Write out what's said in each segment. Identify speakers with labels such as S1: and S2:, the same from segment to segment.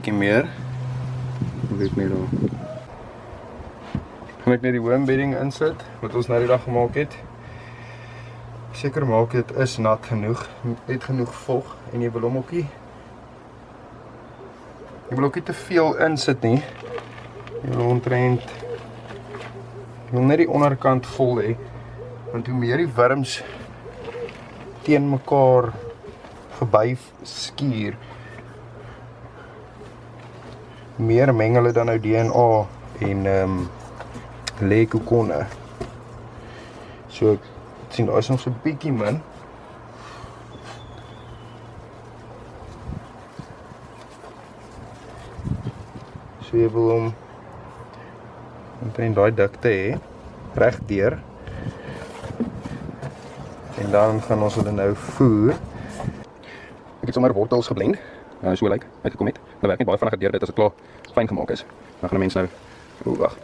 S1: Bietjie meer. Weet nie daar. Gaan ek net die home bedding insit wat ons nou die dag gemaak het. Seker maak dit is nat genoeg, het genoeg vog en jy wil hom ook nie. Jy wil ook nie te veel insit nie. Jy wil omtrent jy wil net die onderkant vol hê, want hoe meer die wurms teen mekaar verby skuur, meer meng hulle dan nou DNA en lê kokonne. So ek sien daar is nog so 'n bietjie min. So jy wil hom omtrent daai dikte hê, reg deur. En dan gaan ons hulle nou voer. Ek het sommer wortels geblend, so lyk uitgekom het. Nou werk net baie vinniger deur dit as dit klaar fyn gemaak is. Dan gaan 'n mens nou, wag.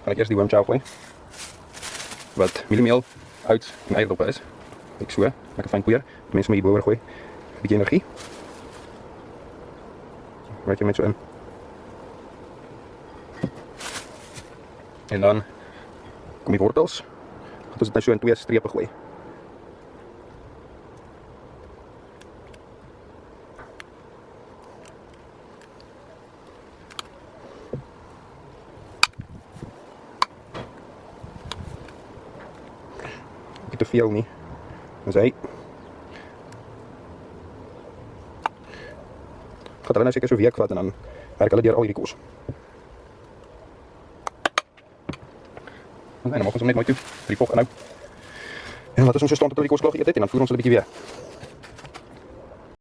S1: Gaan ek eers die worm chow gooi. Wat mieliemeel, oats en eierdop is. Ek so, lekker fyn poeier. Die mense moet hier boor gooi. 'n Bietjie energie. Werk jy met so in. En dan kom die wortels. Gaan ons dit nou so in 2 strepe gooi. Nie te veel nie. Dus hy gaat hulle nou seker so week vat en dan werk hulle deur al hierdie kos. En dan maak ons hom net mooi toe, vir die vog inhou. En wat ons so staan tot die kos klaar geëet het en dan voer ons hulle 'n bietjie weer.